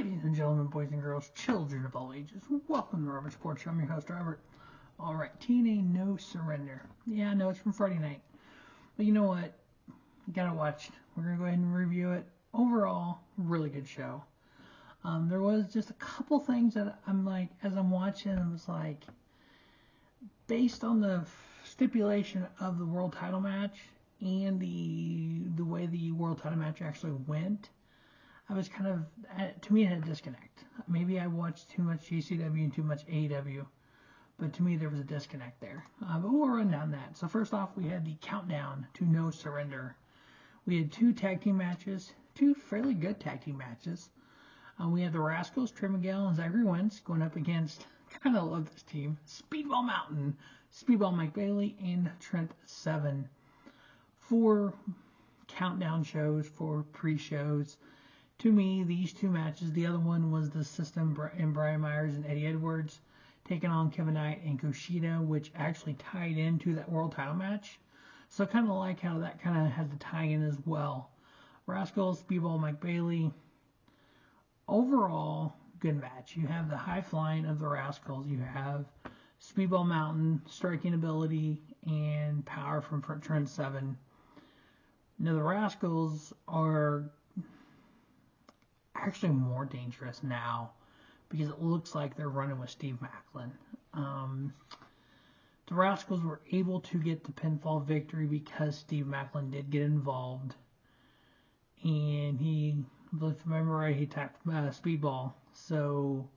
Ladies and gentlemen, boys and girls, children of all ages, welcome to Robert Sports. I'm your host, Robert. Alright, TNA No Surrender. Yeah, I know it's from Friday night. But you know what? You gotta watch. We're gonna go ahead and review it. Overall, really good show. There was just a couple things that I'm like, as I'm watching, I was like, based on the stipulation of the world title match and the way the world title match actually went, I was kind of, to me, it had a disconnect. Maybe I watched too much GCW and too much AEW, but to me, there was a disconnect there. But we'll run down that. So first off, we had the countdown to No Surrender. We had two tag team matches, two fairly good tag team matches. We had the Rascalz, Trey, Miguel, and Zachary Wentz going up against, kind of love this team, Speedball Mountain, Speedball Mike Bailey, and Trent 7. 4 countdown shows, 4 pre-shows. To me, these two matches, the other one was the System and Brian Myers and Eddie Edwards taking on Kevin Knight and KUSHIDA, which actually tied into that world title match. So I kind of like how that kind of has a tie-in as well. Rascalz, Speedball, Mike Bailey. Overall, good match. You have the high flying of the Rascalz. You have Speedball Mountain, striking ability, and power from Trent 7. Now, the Rascalz are actually more dangerous now because it looks like they're running with Steve Maclin. The Rascalz were able to get the pinfall victory because Steve Maclin did get involved, and he, if I remember right, he tapped Speedball. So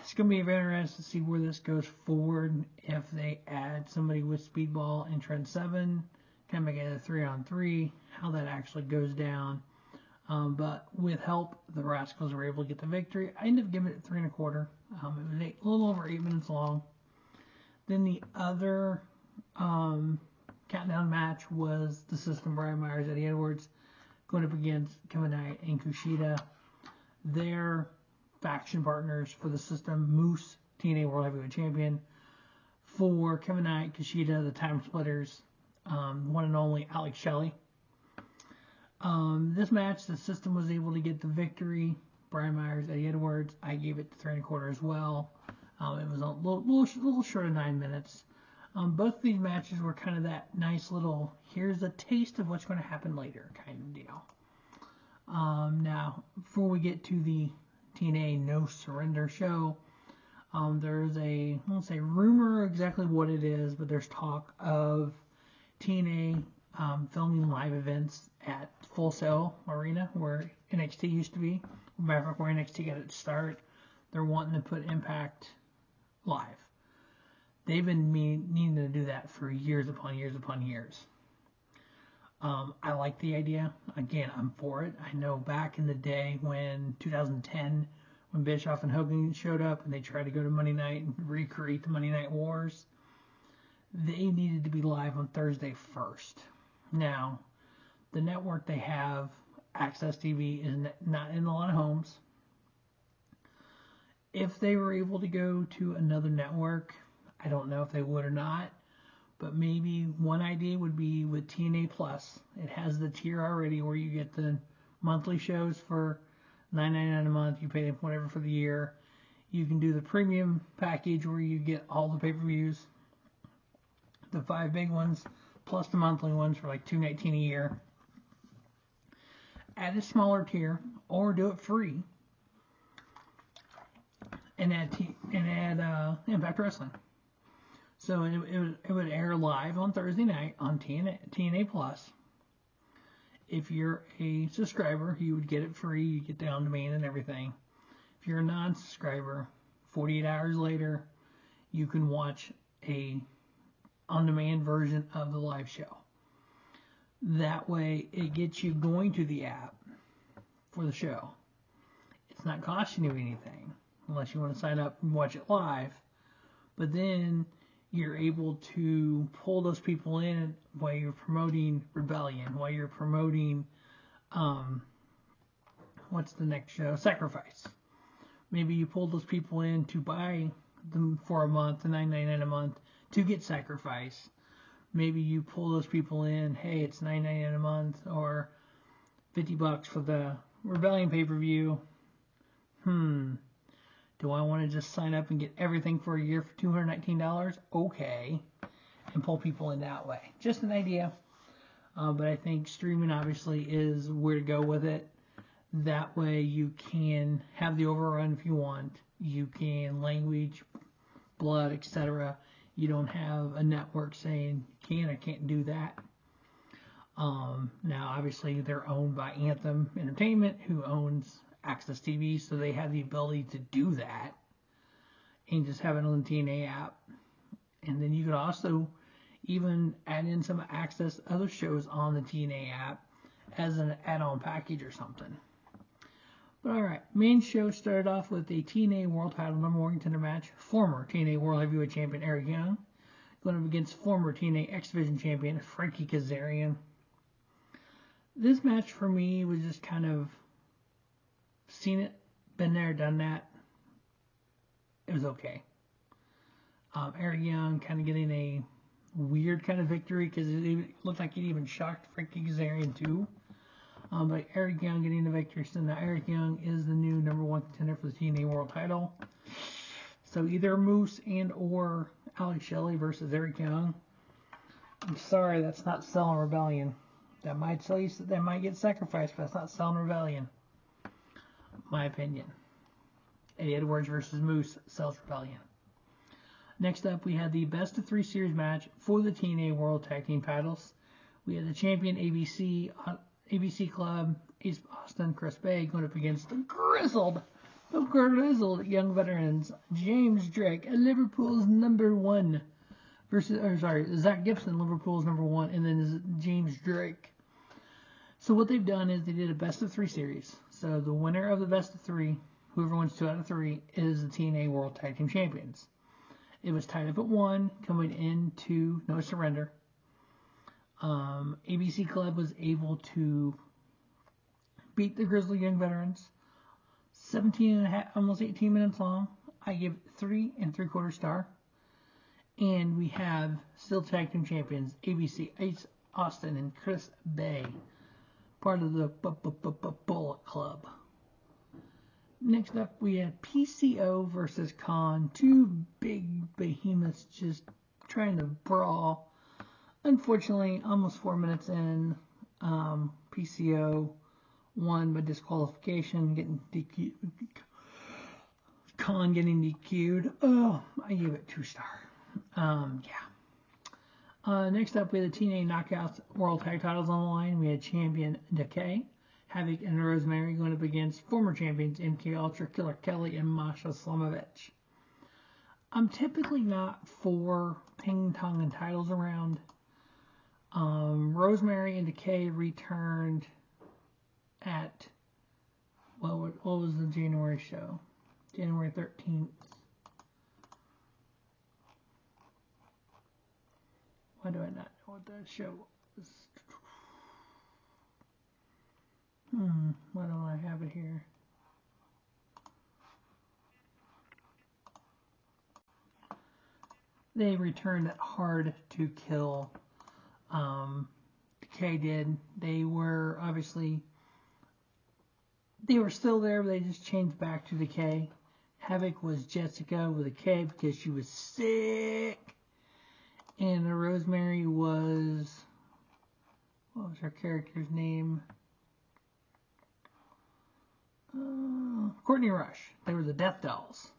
it's going to be very interesting to see where this goes forward. If they add somebody with Speedball and Trent 7, kind of make it a 3-on-3, how that actually goes down. But with help, the Rascalz were able to get the victory. I ended up giving it 3 1/4. It was a little over 8 minutes long. Then the other countdown match was the System, Brian Myers, Eddie Edwards, going up against Kevin Knight and KUSHIDA. Their faction partners for the System, Moose, TNA World Heavyweight Champion. For Kevin Knight, KUSHIDA, the Time Splitters, one and only Alex Shelley. This match, the System was able to get the victory. Brian Myers, Eddie Edwards. I gave it 3 1/4 as well. It was a little short of 9 minutes. Both of these matches were kind of that nice little, here's a taste of what's going to happen later kind of deal. Now, before we get to the TNA No Surrender show, there's I won't say rumor exactly what it is, but there's talk of TNA filming live events at Full Sail Arena, where NXT used to be. Back where NXT got its start, they're wanting to put Impact live. They've been needing to do that for years upon years upon years. I like the idea. Again, I'm for it. I know back in the day when 2010, when Bischoff and Hogan showed up and they tried to go to Monday Night and recreate the Monday Night Wars, they needed to be live on Thursday first. Now, the network they have, Access TV, is not in a lot of homes. If they were able to go to another network, I don't know if they would or not, but maybe one idea would be with TNA Plus. It has the tier already where you get the monthly shows for $9.99 a month. You pay them whatever for the year. You can do the premium package where you get all the pay-per-views, the 5 big ones, plus the monthly ones for like $2.19 a year. Add a smaller tier, or do it free, and add Impact Wrestling. So it would air live on Thursday night on TNA Plus. If you're a subscriber, you would get it free. You get the on demand and everything. If you're a non-subscriber, 48 hours later, you can watch a on-demand version of the live show. That way, it gets you going to the app for the show. It's not costing you anything unless you want to sign up and watch it live. But then you're able to pull those people in while you're promoting Rebellion, while you're promoting, what's the next show? Sacrifice. Maybe you pull those people in to buy them for a month, the $9.99 a month, to get Sacrifice. Maybe you pull those people in, hey, it's $9.99 a month, or $50 for the Rebellion pay-per-view. Do I want to just sign up and get everything for a year for $219? Okay. And pull people in that way. Just an idea. But I think streaming obviously is where to go with it. That way you can have the overrun if you want. You can language, blood, etc. You don't have a network saying can or can't do that. Now, obviously, they're owned by Anthem Entertainment, who owns Access TV, so they have the ability to do that and just have it on the TNA app. And then you could also even add in some Access other shows on the TNA app as an add-on package or something. But alright, main show started off with a TNA World Title #1 contender match. Former TNA World Heavyweight Champion Eric Young going up against former TNA X Division Champion Frankie Kazarian. This match for me was just kind of seen it, been there, done that. It was okay. Eric Young kind of getting a weird kind of victory because it looked like it even shocked Frankie Kazarian too. But Eric Young getting the victory. So now Eric Young is the new #1 contender for the TNA World Title. So either Moose and or Shelley versus Eric Young. I'm sorry, that's not selling Rebellion. That might sell you, that might get sacrificed, but that's not selling Rebellion. My opinion. Eddie Edwards versus Moose sells Rebellion. Next up, we had the best of 3 series match for the TNA World Tag Team titles. We had the champion ABC Club, Ace Austin, Chris Bay going up against the Grizzled young veterans, James Drake, Liverpool's #1 versus, Zach Gibson, Liverpool's #1, and then James Drake. So what they've done is they did a best of 3 series. So the winner of the best of 3, whoever wins 2 out of 3, is the TNA World Tag Team Champions. It was tied up at 1, coming into No Surrender. ABC Club was able to beat the Grizzly Young Veterans. 17 and a half, almost 18 minutes long. I give it 3 3/4 star. And we have still tag team champions, ABC, Ace Austin, and Chris Bay, part of the Bullet Club. Next up, we had PCO versus Khan, 2 big behemoths just trying to brawl. Unfortunately, almost 4 minutes in, PCO won by disqualification, getting DQ'd. Khan getting DQ'd. Oh, I gave it 2 star. Next up, we had the TNA Knockouts World Tag Titles on the line. We had champion Decay, Havok, and Rosemary going up against former champions MK Ultra, Killer Kelly, and Masha Slamovich. I'm typically not for ping-tonging titles around. Rosemary and Decay returned at, what was the January show? January 13th. Why do I not know what that show was? Why don't I have it here? They returned at Hard to Kill. Decay did. They were obviously, they were still there, but they just changed back to Decay. Havok was Jessica with a K because she was sick. And Rosemary was, what was her character's name? Courtney Rush. They were the Death Dolls.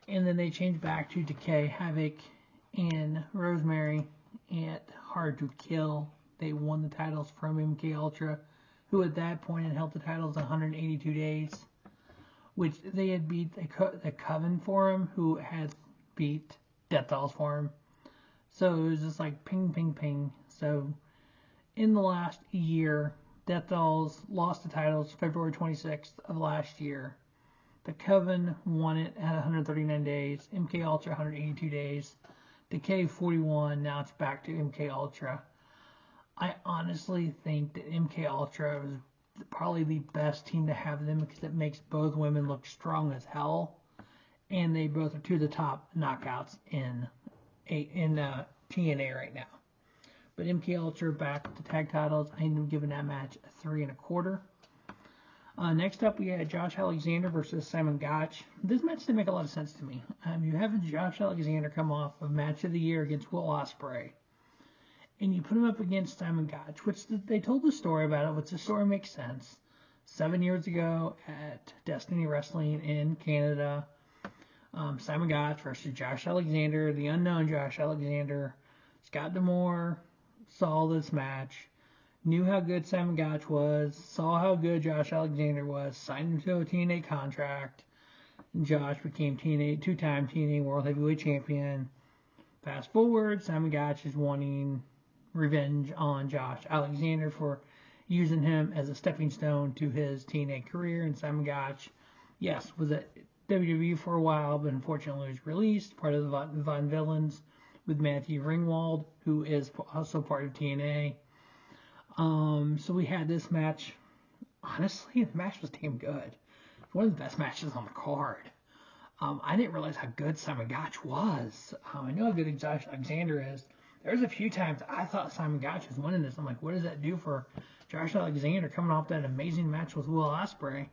And then they changed back to Decay, Havok, and Rosemary at Hard to Kill. They won the titles from MK Ultra, who at that point had held the titles 182 days, which they had beat the Coven for him, who had beat Death Dolls for him. So it was just like ping, ping, ping. So in the last year, Death Dolls lost the titles February 26th of last year. The Coven won it at 139 days. MK Ultra 182 days. Decay 41. Now it's back to MK Ultra. I honestly think that MK Ultra was probably the best team to have them because it makes both women look strong as hell, and they both are 2 of the top knockouts in TNA right now. But MK Ultra back to tag titles. I ended up giving that match a 3 1/4. Next up, we had Josh Alexander versus Simon Gotch. This match didn't make a lot of sense to me. You have Josh Alexander come off of Match of the Year against Will Ospreay, and you put him up against Simon Gotch, which they told the story about it, which the story makes sense. 7 years ago at Destiny Wrestling in Canada, Simon Gotch versus Josh Alexander, the unknown Josh Alexander. Scott D'Amore saw this match, knew how good Simon Gotch was, saw how good Josh Alexander was, signed him to a TNA contract. Josh became two-time TNA World Heavyweight Champion. Fast forward, Simon Gotch is wanting revenge on Josh Alexander for using him as a stepping stone to his TNA career. And Simon Gotch, yes, was at WWE for a while, but unfortunately was released, part of the Von Villains with Matthew Ringwald, who is also part of TNA. So we had this match. Honestly, the match was damn good. One of the best matches on the card. I didn't realize how good Simon Gotch was. I know how good Josh Alexander is. There's a few times I thought Simon Gotch was winning this. I'm like, what does that do for Josh Alexander coming off that amazing match with Will Ospreay?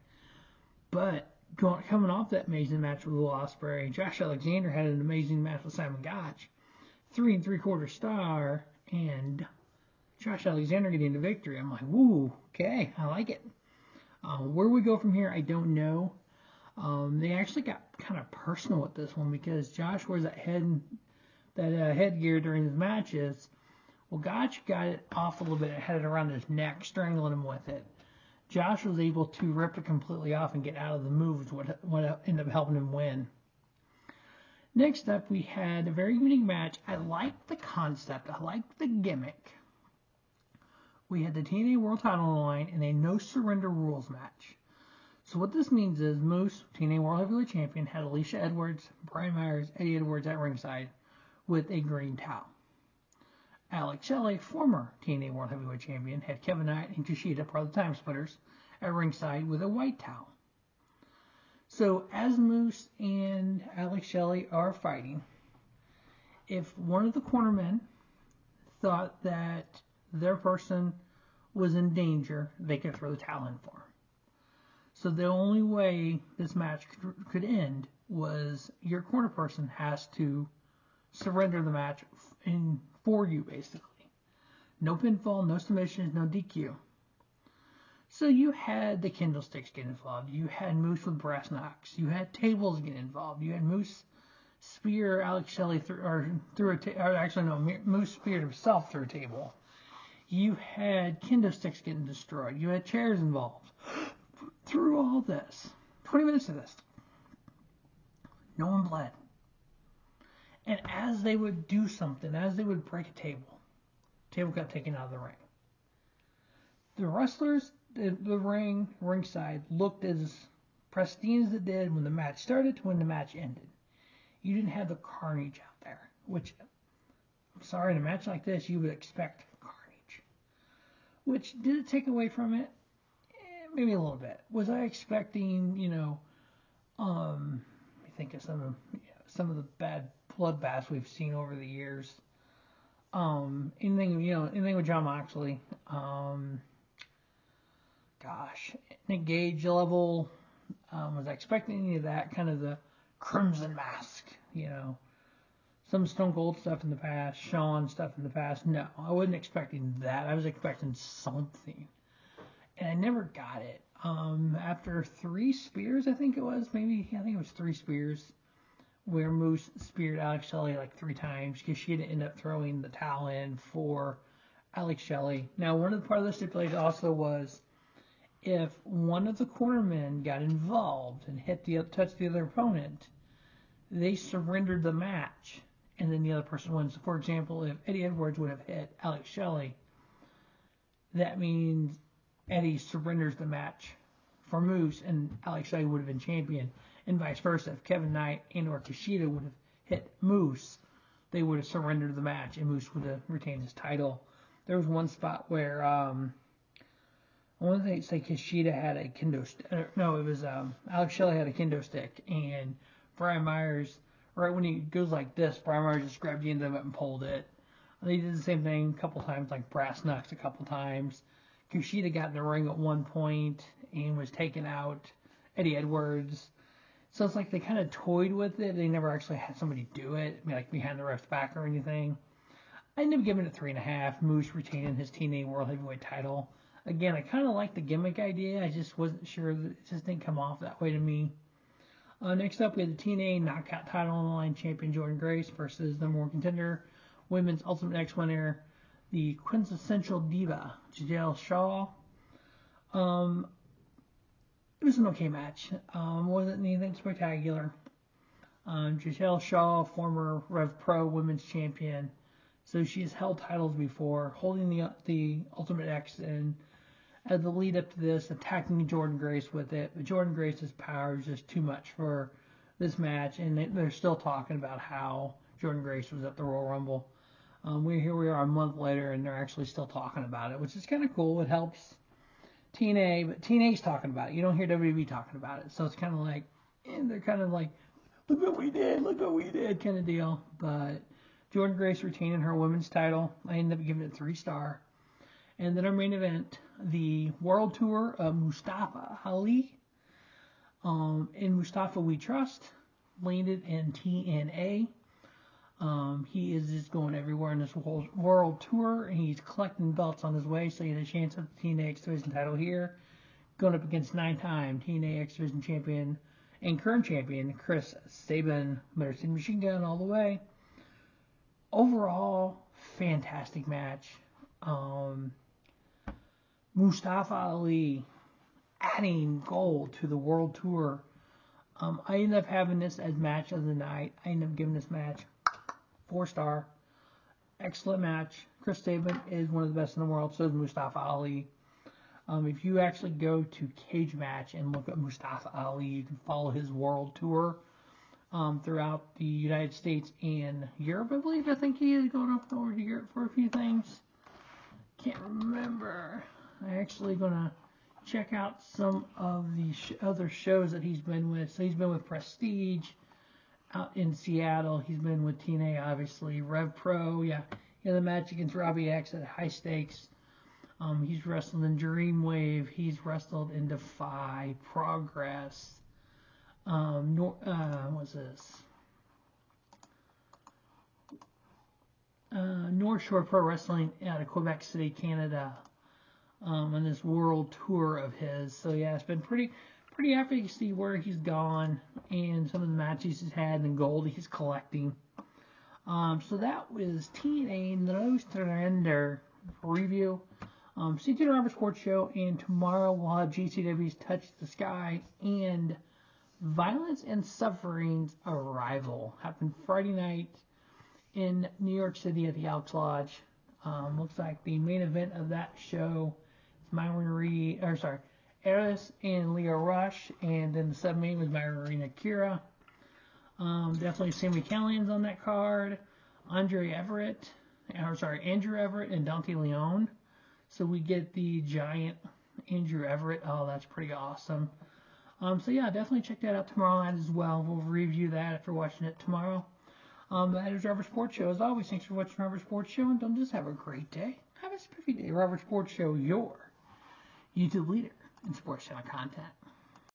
But coming off that amazing match with Will Ospreay, Josh Alexander had an amazing match with Simon Gotch. 3 3/4 star, and Josh Alexander getting the victory. I'm like, woo, okay, I like it. Where we go from here, I don't know. They actually got kind of personal with this one because Josh wears that headgear during his matches. Well, Gotch got it off a little bit and had it around his neck, strangling him with it. Josh was able to rip it completely off and get out of the moves, what ended up helping him win. Next up, we had a very unique match. I liked the concept. I liked the gimmick. We had the TNA World Title on the line in a no-surrender rules match. So what this means is Moose, TNA World Heavyweight Champion, had Alisha Edwards, Brian Myers, Eddie Edwards at ringside with a green towel. Alex Shelley, former TNA World Heavyweight Champion, had Kevin Knight and KUSHIDA, part of the Time Splitters, at ringside with a white towel. So as Moose and Alex Shelley are fighting, if one of the cornermen thought that their person was in danger, they could throw the towel in for him. So the only way this match could end was your corner person has to surrender the match for you, basically. No pinfall, no submissions, no DQ. So you had the kendo sticks get involved. You had Moose with brass knucks. You had tables get involved. You had Moose spear Alex Shelley Moose speared himself through a table. You had kendo sticks getting destroyed. You had chairs involved. Through all this, 20 minutes of this, no one bled. And as they would do something, as they would break a table got taken out of the ring. The wrestlers, the ringside, looked as pristine as it did when the match started to when the match ended. You didn't have the carnage out there, which, I'm sorry, in a match like this, you would expect carnage. Which, did it take away from it? Maybe a little bit. Was I expecting, I think of some of the bad bloodbaths we've seen over the years. Anything with John Moxley. Nick Gage level. Was I expecting any of that? Kind of the Crimson Mask, Some Stone Cold stuff in the past, Shawn stuff in the past. No, I wasn't expecting that. I was expecting something. And I never got it. After 3 spears, I think it was 3 spears, where Moose speared Alex Shelley like 3 times, because she didn't end up throwing the towel in for Alex Shelley. Now, one of the part of the stipulation also was if one of the cornermen got involved and touched the other opponent, they surrendered the match, and then the other person wins. So, for example, if Eddie Edwards would have hit Alex Shelley, that means Eddie surrenders the match for Moose, and Alex Shelley would have been champion, and vice versa. If Kevin Knight and or KUSHIDA would have hit Moose, they would have surrendered the match, and Moose would have retained his title. There was one spot where I want to say KUSHIDA had a kendo stick. No, it was Alex Shelley had a kendo stick, and Brian Myers, right when he goes like this, Brian Myers just grabbed the end of it and pulled it. They did the same thing a couple times, like brass knucks a couple times. KUSHIDA got in the ring at one point, and was taking out Eddie Edwards. So it's like they kind of toyed with it. They never actually had somebody do it, like behind the ref's back or anything. I ended up giving it 3.5. Moose retaining his TNA World Heavyweight title. Again, I kind of like the gimmick idea. I just wasn't sure. It just didn't come off that way to me. Next up, we had the TNA Knockout title on the line. Champion Jordynne Grace versus the number one contender, Women's Ultimate X winner, the quintessential diva, Giselle Shaw. It was an okay match. Wasn't anything spectacular. Giselle Shaw, former Rev Pro Women's Champion. So she has held titles before, holding the Ultimate X, and as the lead up to this, attacking Jordynne Grace with it. But Jordynne Grace's power is just too much for this match, and they're still talking about how Jordynne Grace was at the Royal Rumble. Here we are a month later, and they're actually still talking about it, which is kind of cool. It helps TNA, but TNA's talking about it. You don't hear WWE talking about it, so it's kind of like, and they're kind of like, look what we did, kind of deal. But Jordynne Grace retaining her women's title. I ended up giving it 3-star. And then our main event, the World Tour of Mustafa Ali. In Mustafa We Trust, landed in TNA. He is just going everywhere in this world tour, and he's collecting belts on his way, so he had a chance at the TNA X Division title here, going up against 9-time TNA X Division champion and current champion Chris Sabin, Motor City Machine Gun all the way. Overall, fantastic match. Mustafa Ali adding gold to the world tour. I ended up having this as match of the night. I ended up giving this match 4-star. Excellent match. Chris Sabin is one of the best in the world. So is Mustafa Ali. If you actually go to Cage Match and look at Mustafa Ali, you can follow his world tour throughout the United States and Europe, I believe. I think he is going up over to Europe for a few things. Can't remember. I'm actually going to check out some of the other shows that he's been with. So he's been with Prestige out in Seattle. He's been with TNA, obviously. Rev Pro, yeah. He had a match against Robbie X at High Stakes. He's wrestled in Dreamwave. He's wrestled in Defy, Progress. What's this? North Shore Pro Wrestling out of Quebec City, Canada. On this world tour of his. So yeah, it's been pretty happy to see where he's gone and some of the matches he's had and the gold he's collecting. So that was TNA No Surrender review. See you at Robert Sports Show, and tomorrow we'll have GCW's Touch the Sky and Violence and Suffering's Arrival. Happened Friday night in New York City at the Elks Lodge. Looks like the main event of that show is Eris and Leo Rush, and then the sub-main was Marie Akira. Definitely Sammy Callahan's on that card. Andrew Everett and Dante Leon. So we get the giant Andrew Everett. Oh, that's pretty awesome. So yeah, definitely check that out tomorrow night as well. We'll review that after watching it tomorrow. That is Robert Sports Show. As always, thanks for watching Robert Sports Show, and don't just have a great day. Have a spiffy day. Robert Sports Show, your YouTube leader in sports channel content.